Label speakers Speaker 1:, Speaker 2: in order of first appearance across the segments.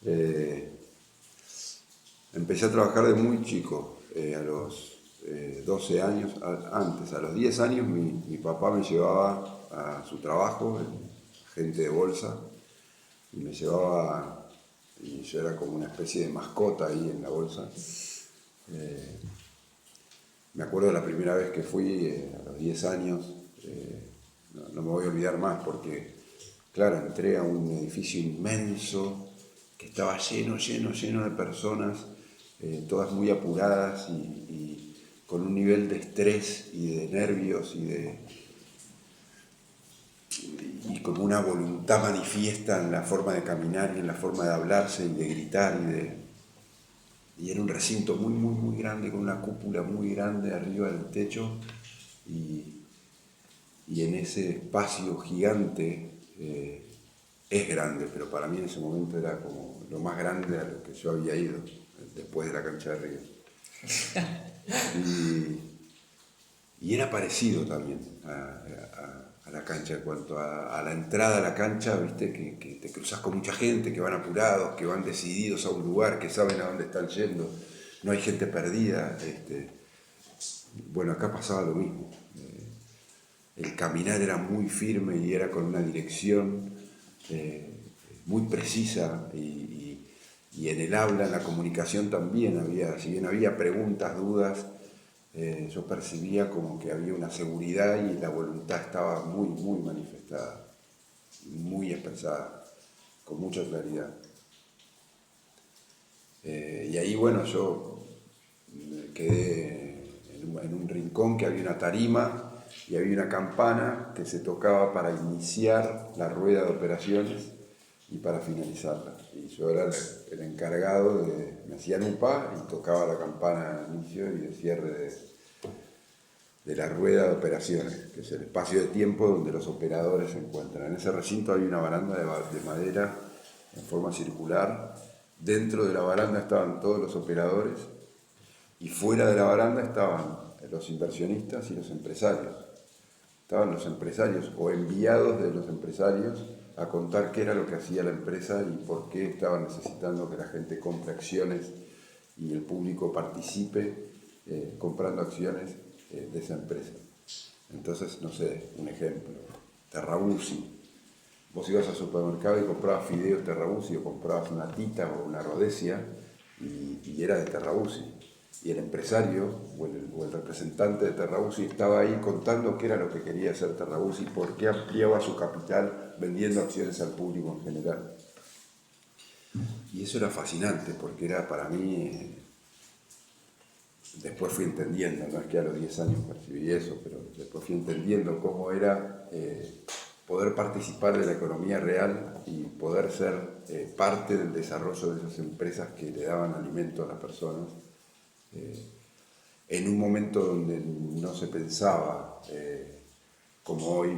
Speaker 1: Eh, Empecé a trabajar de muy chico, a los 12 años, antes, a los 10 años mi papá me llevaba a su trabajo, gente de bolsa, y me llevaba, y yo era como una especie de mascota ahí en la bolsa. Eh, Me acuerdo de la primera vez que fui, a los 10 años, no me voy a olvidar más porque, claro, entré a un edificio inmenso que estaba lleno de personas, todas muy apuradas y con un nivel de estrés y de nervios y como una voluntad manifiesta en la forma de caminar y en la forma de hablarse y de gritar y era un recinto muy grande con una cúpula muy grande arriba del techo y, y en ese espacio gigante, es grande, pero para mí en ese momento era como lo más grande a lo que yo había ido después de la cancha de Río. Y era parecido también a la cancha en cuanto a la entrada a la cancha, viste, que te cruzas con mucha gente, que van apurados, que van decididos a un lugar, que saben a dónde están yendo, no hay gente perdida. Bueno, acá pasaba lo mismo. El caminar era muy firme y era con una dirección muy precisa y en el habla, en la comunicación también había, si bien había preguntas, dudas, yo percibía como que había una seguridad y la voluntad estaba muy manifestada, muy expresada, con mucha claridad. Y ahí, bueno, yo quedé en un rincón que había una tarima y había una campana que se tocaba para iniciar la rueda de operaciones y para finalizarla. Y yo era el encargado me hacían un pa y tocaba la campana de inicio y de cierre de la rueda de operaciones, que es el espacio de tiempo donde los operadores se encuentran. En ese recinto había una baranda de madera en forma circular. Dentro de la baranda estaban todos los operadores y fuera de la baranda estaban los inversionistas y los empresarios. Estaban los empresarios o enviados de los empresarios a contar qué era lo que hacía la empresa y por qué estaban necesitando que la gente compre acciones y el público participe comprando acciones de esa empresa. Entonces, no sé, un ejemplo, Terrabusi. Vos ibas al supermercado y comprabas fideos Terrabusi o comprabas una tita o una Rhodesia y era de Terrabusi. Y el empresario o el representante de Terrabusi estaba ahí contando qué era lo que quería hacer Terrabusi y por qué ampliaba su capital vendiendo acciones al público en general. Y eso era fascinante porque era para mí, después fui entendiendo, no es que a los 10 años percibí eso, pero después fui entendiendo cómo era poder participar de la economía real y poder ser parte del desarrollo de esas empresas que le daban alimento a las personas. En un momento donde no se pensaba, como hoy,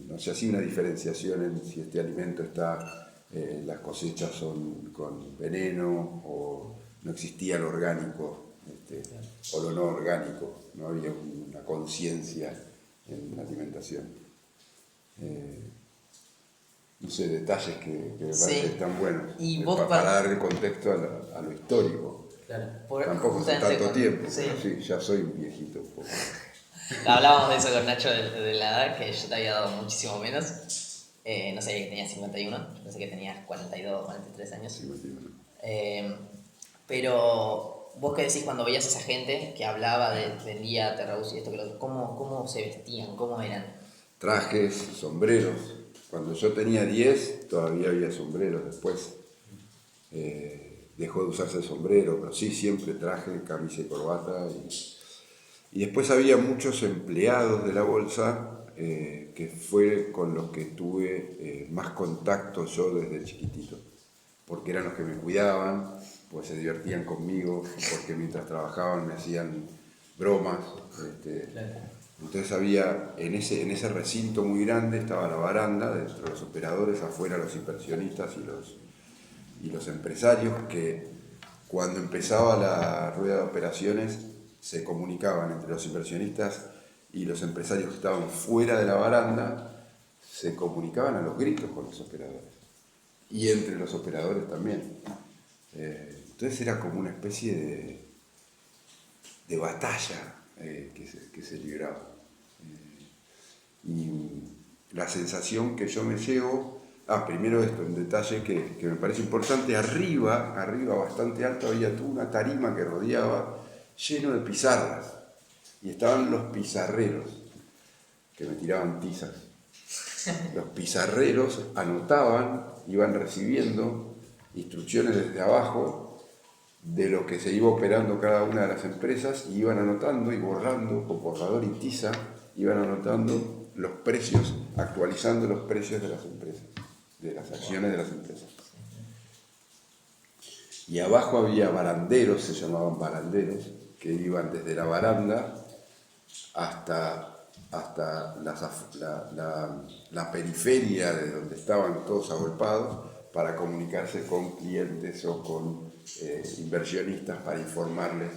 Speaker 1: no se hacía una diferenciación en si este alimento está, las cosechas son con veneno o no existía lo orgánico o lo no orgánico, no había una conciencia en la alimentación. No sé, detalles que me parecen que están buenos
Speaker 2: Y vos
Speaker 1: para darle contexto a lo histórico.
Speaker 2: Claro,
Speaker 1: Tampoco hace tanto tiempo,
Speaker 2: sí.
Speaker 1: pero sí, ya soy un viejito un poco.
Speaker 2: Hablábamos de eso con Nacho de la edad, que yo te había dado muchísimo menos. No sabía que tenías 51, pensé que tenías 42, 43 años.
Speaker 1: 51.
Speaker 2: Pero vos qué decís cuando veías a esa gente que hablaba del día Terrabusi y esto que lo otro, ¿cómo se vestían? ¿Cómo eran?
Speaker 1: Trajes, sombreros. Cuando yo tenía 10 todavía había sombreros, después dejó de usarse el sombrero, pero sí, siempre traje, camisa y corbata. Y después había muchos empleados de la bolsa que fue con los que tuve más contacto yo desde chiquitito, porque eran los que me cuidaban, pues se divertían conmigo, porque mientras trabajaban me hacían bromas. Entonces había, en ese recinto muy grande estaba la baranda, dentro de los operadores, afuera los inversionistas y los empresarios que cuando empezaba la rueda de operaciones se comunicaban entre los inversionistas y los empresarios que estaban fuera de la baranda, se comunicaban a los gritos con los operadores. y entre los operadores también. Entonces era como una especie de batalla que se libraba. Y la sensación que yo me llevo, primero esto, un detalle que me parece importante, arriba, bastante alto, había toda una tarima que rodeaba, lleno de pizarras, y estaban los pizarreros, que me tiraban tizas. Los pizarreros anotaban, iban recibiendo instrucciones desde abajo de lo que se iba operando cada una de las empresas, y iban anotando y borrando con borrador y tiza, iban anotando los precios, actualizando los precios de las empresas, de las acciones de las empresas. Y abajo había baranderos, se llamaban baranderos, que iban desde la baranda hasta la periferia de donde estaban todos agolpados para comunicarse con clientes o con inversionistas para informarles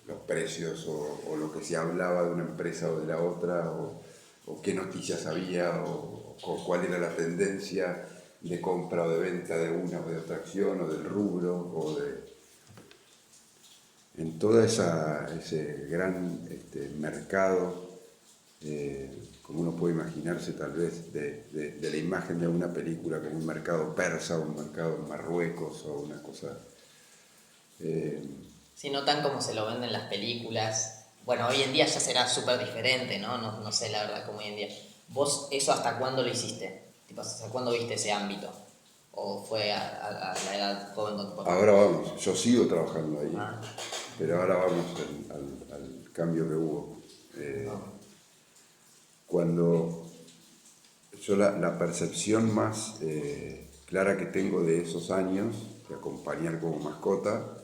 Speaker 1: los precios o lo que se hablaba de una empresa o de la otra, o qué noticias había, o cuál era la tendencia de compra o de venta de una o de otra acción, o del rubro, en todo ese gran mercado, como uno puede imaginarse tal vez, de la imagen de una película como un mercado persa, o un mercado en Marruecos, o una cosa...
Speaker 2: Sí, no tan como se lo venden en las películas. Bueno, hoy en día ya será súper diferente, ¿no? ¿no? sé la verdad como hoy en día. ¿Vos eso hasta cuándo lo hiciste? Tipo, ¿hasta cuándo viste ese ámbito? ¿O fue a la edad joven con tu papá?
Speaker 1: Ahora vamos, yo sigo trabajando ahí, pero ahora vamos al cambio que hubo. Cuando yo la percepción más clara que tengo de esos años de acompañar como mascota,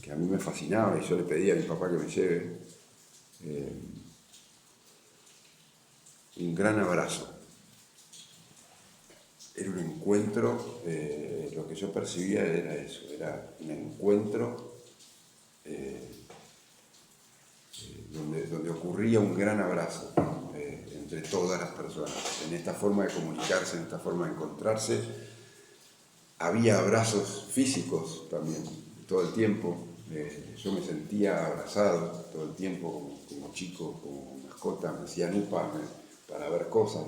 Speaker 1: que a mí me fascinaba y yo le pedía a mi papá que me lleve, un gran abrazo. Era un encuentro, lo que yo percibía era eso, era un encuentro donde ocurría un gran abrazo entre todas las personas, en esta forma de comunicarse, en esta forma de encontrarse. Había abrazos físicos también, todo el tiempo. Yo me sentía abrazado todo el tiempo como chico, como mascota, me hacían upa para ver cosas.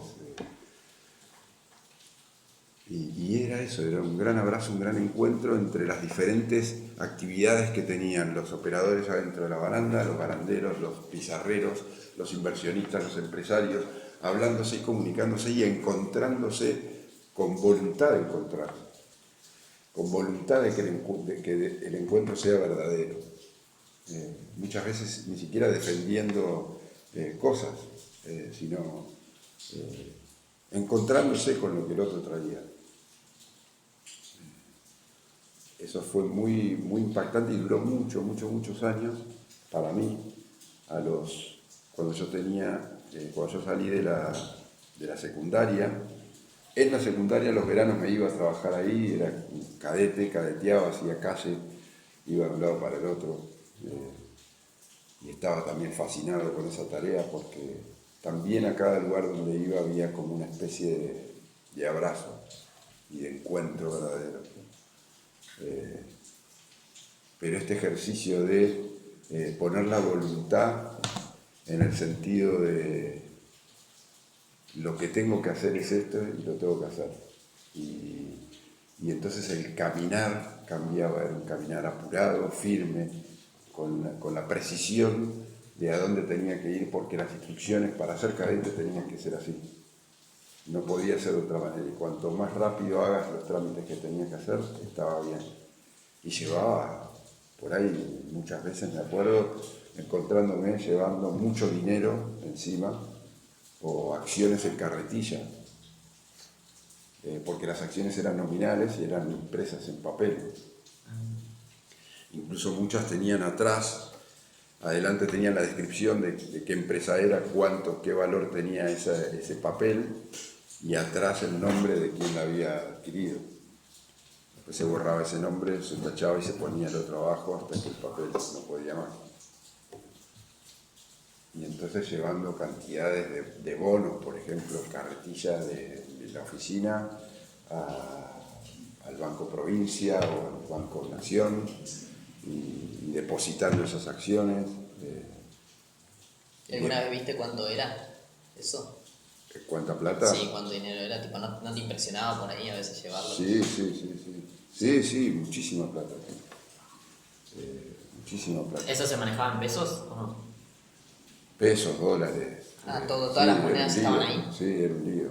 Speaker 1: Y era eso, era un gran abrazo, un gran encuentro entre las diferentes actividades que tenían los operadores adentro de la baranda, los baranderos, los pizarreros, los inversionistas, los empresarios, hablándose y comunicándose y encontrándose con voluntad de encontrarse, con voluntad de que el encuentro sea verdadero. Muchas veces ni siquiera defendiendo cosas, sino encontrándose con lo que el otro traía. Eso fue muy, muy impactante y duró muchos años para mí. Cuando yo salí de la secundaria, en la secundaria los veranos me iba a trabajar ahí, era un cadete, cadeteaba, hacía calle, iba de un lado para el otro, y estaba también fascinado con esa tarea porque también a cada lugar donde iba había como una especie de abrazo y de encuentro verdadero. Pero este ejercicio de poner la voluntad en el sentido de lo que tengo que hacer es esto y lo tengo que hacer. Y entonces el caminar cambiaba, era un caminar apurado, firme, con la precisión de a dónde tenía que ir, porque las instrucciones para ser cadete tenían que ser así. No podía ser de otra manera, y cuanto más rápido hagas los trámites que tenías que hacer, estaba bien. Y llevaba, por ahí muchas veces me acuerdo, encontrándome llevando mucho dinero encima, o acciones en carretilla, porque las acciones eran nominales y eran impresas en papel. Incluso muchas tenían adelante tenían la descripción de qué empresa era, qué valor tenía ese papel, y atrás el nombre de quien la había adquirido. Después se borraba ese nombre, se tachaba y se ponía el otro abajo hasta que el papel no podía más. Y entonces llevando cantidades de bonos, por ejemplo, carretillas de la oficina, al Banco Provincia o al Banco Nación y depositando esas acciones.
Speaker 2: ¿Alguna vez viste cuánto era eso?
Speaker 1: ¿Cuánta plata?
Speaker 2: Sí, cuánto dinero era, tipo, ¿no te impresionaba por ahí a veces llevarlo?
Speaker 1: Sí, muchísima plata. Muchísima plata.
Speaker 2: ¿Eso se manejaba en pesos o no?
Speaker 1: Pesos, dólares.
Speaker 2: Todas las monedas estaban ahí.
Speaker 1: Sí, era un lío.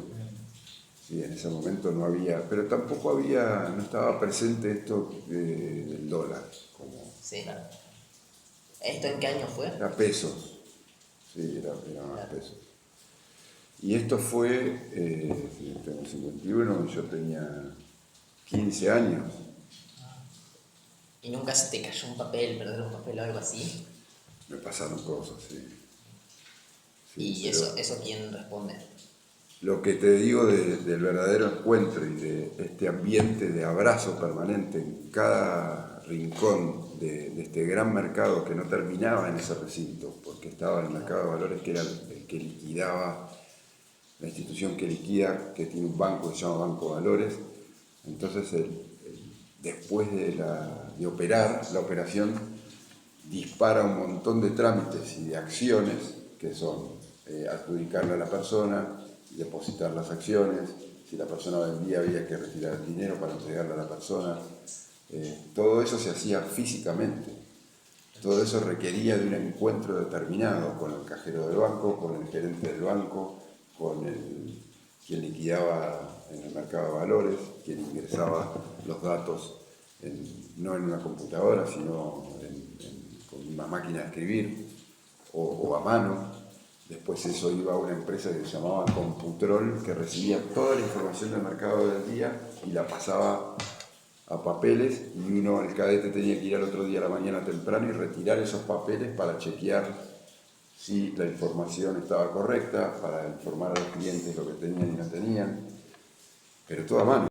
Speaker 1: Sí, en ese momento no había, pero tampoco no estaba presente esto del dólar.
Speaker 2: Sí. ¿Esto en qué año fue?
Speaker 1: Era pesos. Sí, era más pesos. Y esto fue, tengo 51, yo tenía 15 años.
Speaker 2: ¿Y nunca se te cayó un papel, perder un papel o algo así?
Speaker 1: Me pasaron cosas, sí.
Speaker 2: ¿Y eso quién responde?
Speaker 1: Lo que te digo del verdadero encuentro y de este ambiente de abrazo permanente en cada rincón de este gran mercado que no terminaba en ese recinto, porque estaba el mercado de valores que era el que liquidaba, la institución que liquida, que tiene un banco que se llama Banco de Valores. Entonces, después de operar, la operación dispara un montón de trámites y de acciones que son adjudicarle a la persona, depositar las acciones, si la persona vendía había que retirar el dinero para entregarle a la persona. Todo eso se hacía físicamente. Todo eso requería de un encuentro determinado con el cajero del banco, con el gerente del banco, con quien liquidaba en el mercado de valores, quien ingresaba los datos no en una computadora, sino con una máquina de escribir o a mano. Después eso iba a una empresa que se llamaba Computrol, que recibía toda la información del mercado del día y la pasaba a papeles, y el cadete tenía que ir al otro día a la mañana temprano y retirar esos papeles para chequear si la información estaba correcta, para informar a los clientes lo que tenían y no tenían, pero todo a mano.